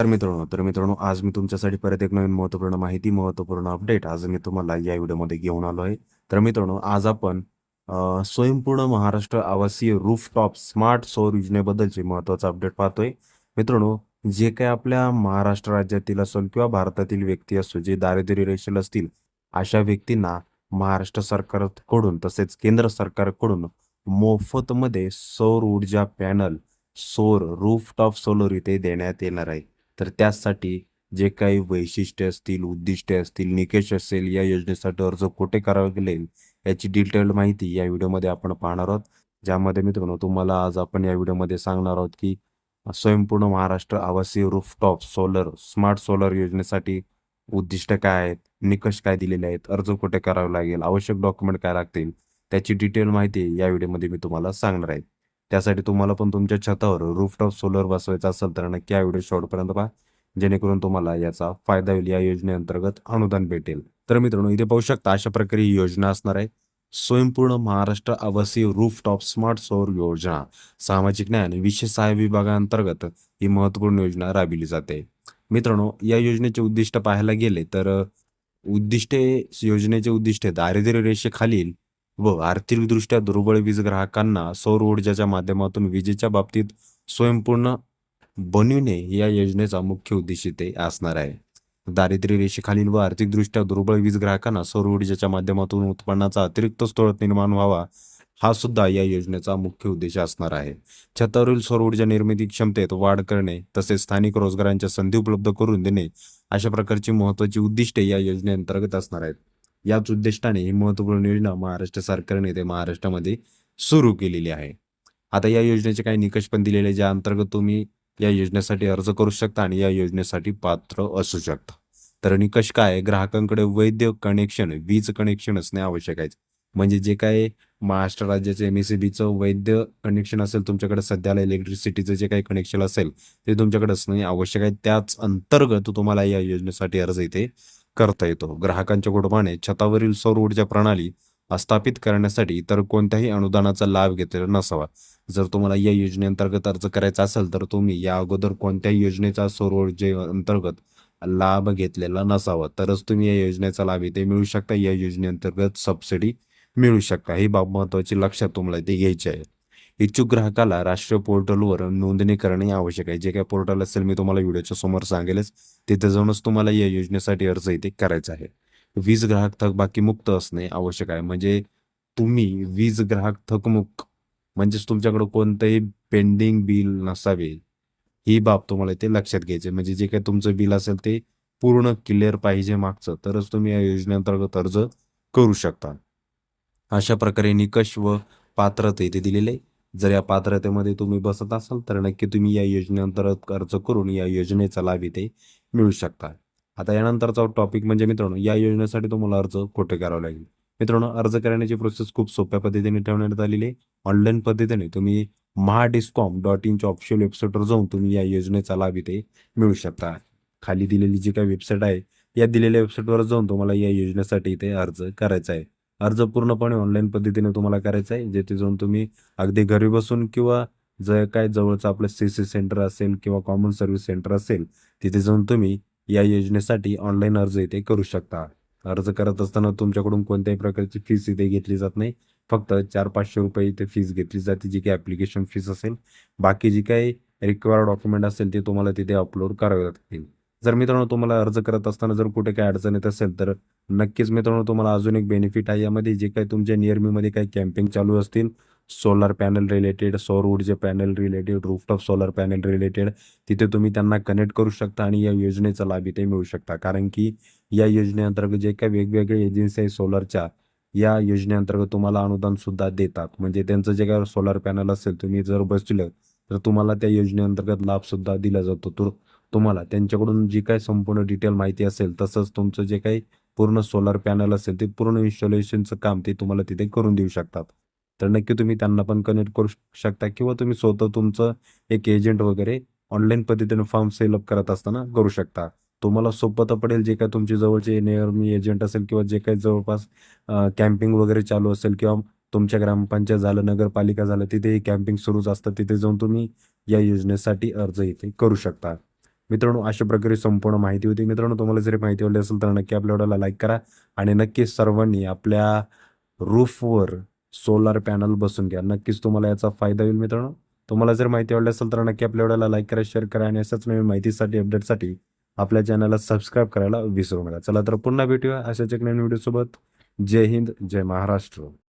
तर मित्रांनो आज मी तुमच्यासाठी परत एक नवीन महत्त्वपूर्ण अपडेट आज मी तुम्हाला या व्हिडिओमध्ये घेऊन आलो आहे. तर मित्रांनो आज आपण स्वयंपूर्ण महाराष्ट्र आवासीय रूफटॉप स्मार्ट सौर योजनेबद्दलचे महत्त्वाचा अपडेट पाहतोय. मित्रांनो, जे काही आपल्या महाराष्ट्र राज्यातील असेल किंवा भारतातील व्यक्ती असो जे दारिद्र्य रेषेला असतील, अशा व्यक्तींना महाराष्ट्र सरकारकडून तसेच केंद्र सरकारकडून मोफतमध्ये सौर ऊर्जा पॅनल रूफटॉप सोलर इथे देण्यात येणार आहे. तर त्यासाठी जे काही वैशिष्ट्ये असतील, उद्दिष्टे असतील, निकष असेल, या योजनेसाठी अर्ज कुठे करावा लागेल याची डिटेल्ड माहिती या व्हिडिओमध्ये आपण पाहणार आहोत. ज्यामध्ये मित्रांनो तुम्हाला आज आपण या व्हिडिओमध्ये सांगणार आहोत की स्वयंपूर्ण महाराष्ट्र आवासीय रूफटॉप स्मार्ट सोलर योजनेसाठी उद्दिष्ट काय आहेत, निकष काय दिलेले आहेत, अर्ज कुठे करावा लागेल, आवश्यक डॉक्युमेंट काय लागतील, त्याची डिटेल माहिती या व्हिडिओमध्ये मी तुम्हाला सांगणार आहे. त्यासाठी तुम्हाला पण तुमच्या छतावर रूफटॉप सोलर बसवायचा असेल तर नक्की हा व्हिडिओ शेवटपर्यंत पहा, जेणेकरून तुम्हाला याचा फायदा होईल, या योजनेअंतर्गत अनुदान भेटेल. तर मित्रांनो, इथे पाहू शकता अशा प्रकारे ही योजना असणार आहे. स्वयंपूर्ण महाराष्ट्र आवासीय रूफटॉप स्मार्ट सौर योजना सामाजिक न्याय आणि विशेष सहाय्य विभागाअंतर्गत ही महत्त्वपूर्ण योजना राबविली जाते. मित्रांनो, या योजनेचे उद्दिष्ट पाहायला गेले तर उद्दिष्टे योजनेचे उद्दिष्ट दारिद्र्य रेषेखालील व आर्थिकदृष्ट्या दुर्बळ वीज ग्राहकांना सौर ऊर्जेच्या माध्यमातून विजेच्या बाबतीत स्वयंपूर्ण बनविणे या योजनेचा मुख्य उद्देश ते असणार आहे. दारिद्र्य रेषेखालील व आर्थिकदृष्ट्या दुर्बळ वीज ग्राहकांना सौर ऊर्जेच्या माध्यमातून उत्पन्नाचा अतिरिक्त स्रोत निर्माण व्हावा, हा सुद्धा या योजनेचा मुख्य उद्देश असणार आहे. छतावरील सौर ऊर्जा निर्मिती क्षमतेत वाढ करणे तसेच स्थानिक रोजगारांच्या संधी उपलब्ध करून देणे अशा प्रकारची महत्त्वाची उद्दिष्टे या योजनेअंतर्गत असणार आहेत. याच उद्दिष्टाने ही महत्त्वपूर्ण योजना महाराष्ट्र सरकारने ते महाराष्ट्रामध्ये सुरू केलेली आहे. आता या योजनेचे काही निकष पण दिलेले, ज्या अंतर्गत तुम्ही या योजनेसाठी अर्ज करू शकता आणि या योजनेसाठी पात्र असू शकता. तर निकष काय, ग्राहकांकडे वैध कनेक्शन, वीज कनेक्शन असणे आवश्यक आहे. म्हणजे जे काय महाराष्ट्र राज्याचे MSEBीचं वैध कनेक्शन असेल, तुमच्याकडे सध्याला इलेक्ट्रिसिटीचं जे काही कनेक्शन असेल ते तुमच्याकडे असणे आवश्यक आहे. त्याच अंतर्गत तुम्हाला या योजनेसाठी अर्ज इथे करता येतो. ग्राहकांच्या कुटुंबाने छतावरील सौर ऊर्जा प्रणाली स्थापित करण्यासाठी इतर कोणत्याही अनुदानाचा लाभ घेतलेला नसावा. जर तुम्हाला या योजनेअंतर्गत अर्ज करायचा असेल तर तुम्ही या अगोदर कोणत्याही योजनेचा सौर ऊर्जेअंतर्गत लाभ घेतलेला नसावा, तरच तुम्ही या योजनेचा लाभ इथे मिळू शकता. या योजनेअंतर्गत सबसिडी मिळू शकता. ही बाब महत्वाची लक्षात तुम्हाला इथे घ्यायची आहे. इच्छुक ग्राहकाला राष्ट्रीय पोर्टलवर नोंदणी करणे आवश्यक आहे. जे काही पोर्टल असेल मी तुम्हाला व्हिडिओच्या समोर सांगेलच, तिथे जाऊनच तुम्हाला या योजनेसाठी अर्ज इथे करायचा आहे. वीज ग्राहक थकबाकी मुक्त असणे आवश्यक आहे. म्हणजे तुम्ही वीज ग्राहक थकमुक्त म्हणजेच तुमच्याकडे कोणतंही पेंडिंग बिल नसावे, ही बाब तुम्हाला इथे लक्षात घ्यायची. म्हणजे जे काही तुमचं बिल असेल ते पूर्ण क्लिअर पाहिजे मागचं, तरच तुम्ही या योजनेअंतर्गत अर्ज करू शकता. अशा प्रकारे निकष व पात्रता इथे दिलेले. जर या पात्रतेमध्ये तुम्ही बसत असाल तर नक्की तुम्ही या योजनेअंतर्गत अर्ज करून या योजनेचा लाभ इथे मिळू शकता. आता यानंतरचा टॉपिक म्हणजे मित्रांनो, या योजनेसाठी तुम्हाला अर्ज कुठे करावा लागेल. मित्रांनो, अर्ज करण्याची प्रोसेस खूप सोप्या पद्धतीने ठेवण्यात आलेली आहे. ऑनलाईन पद्धतीने तुम्ही mahadiscom.in ऑफिशियल वेबसाईटवर जाऊन तुम्ही या योजनेचा लाभ इथे मिळू शकता. खाली दिलेली जी काही वेबसाईट आहे, या दिलेल्या वेबसाईटवर जाऊन तुम्हाला या योजनेसाठी इथे अर्ज करायचा आहे. अर्ज पूर्णपणे ऑनलाईन पद्धतीने तुम्हाला करायचा आहे, जेथे जाऊन तुम्ही अगदी घरी बसून किंवा जे काय जवळचं आपलं CC सेंटर असेल किंवा कॉमन सर्व्हिस सेंटर असेल, तिथे जाऊन तुम्ही या योजनेसाठी ऑनलाईन अर्ज इथे करू शकता. अर्ज करत असताना तुमच्याकडून कोणत्याही प्रकारची फीस इथे घेतली जात नाही. फक्त 400-500 रुपये इथे फीस घेतली जाते, जी काही ॲप्लिकेशन फीस असेल. बाकी जी काही रिक्वायर्ड डॉक्युमेंट असेल ते तुम्हाला तिथे अपलोड करावे लागतील. जर मित्रांनो तुम्हाला अर्ज करत असताना जर कुठे काही अडचण येत असेल तर नक्कीच मित्रांनो तुम्हाला अजून एक बेनिफिट आहे यामध्ये. जे काही तुमच्या नियरमीमध्ये काही कॅम्पिंग चालू असतील, सोलर पॅनल रिलेटेड, सौर ऊर्जा panel related, rooftop solar panel related, तिथे तुम्ही त्यांना कनेक्ट करू शकता आणि या योजनेचा लाभ इथे मिळू शकता. कारण की या योजनेअंतर्गत जे काही वेगवेगळे एजन्सी आहे सोलरच्या, या योजनेअंतर्गत तुम्हाला अनुदान सुद्धा देतात. म्हणजे त्यांचं जे काही सोलर पॅनल असेल तुम्ही जर बसवलं तर तुम्हाला त्या योजनेअंतर्गत लाभ सुद्धा दिला जातो. तर तुम्हाला त्यांच्याकडून जी काही संपूर्ण डिटेल माहिती असेल, तसंच तुमचं जे काही पूर्ण सोलर पॅनल असेल ते पूर्ण इन्स्टॉलेशनचं काम ते तुम्हाला तिथे करून देऊ शकतात. तर नक्की तुम्ही त्यांना पण कनेक्ट करू शकता किंवा तुम्ही स्वतः तुमचं एक एजंट वगैरे ऑनलाईन पद्धतीने फॉर्म सेलअप करत असताना करू शकता. तुम्हाला सोपं तर पडेल. जे काही तुमचे जवळचे नियरमी एजंट असेल किंवा जे काही जवळपास कॅम्पिंग वगैरे चालू असेल किंवा तुमच्या ग्रामपंचायत झालं, नगरपालिका झालं, तिथेही कॅम्पिंग सुरूच असतं. तिथे जाऊन तुम्ही या योजनेसाठी अर्ज इथे करू शकता. मित्रांनो, अशा प्रकारे संपूर्ण माहिती होती. मित्रांनो, तुम्हाला जरी माहिती आवडली असेल तर नक्की आपल्या व्हिडिओला लाईक करा आणि नक्कीच सर्वांनी आपल्या रूफवर सोलार पॅनल बसवून घ्या. नक्कीच तुम्हाला याचा फायदा होईल मित्रांनो. तुम्हाला जर माहिती आवडली असेल तर नक्की आपल्या व्हिडिओला लाईक करा, शेअर करा आणि अशाच नवीन माहितीसाठी, अपडेटसाठी आपल्या चॅनलला सबस्क्राईब करायला विसरू नका. चला तर पुन्हा भेटूया अशाच एक नवीन व्हिडिओसोबत. जय हिंद, जय महाराष्ट्र.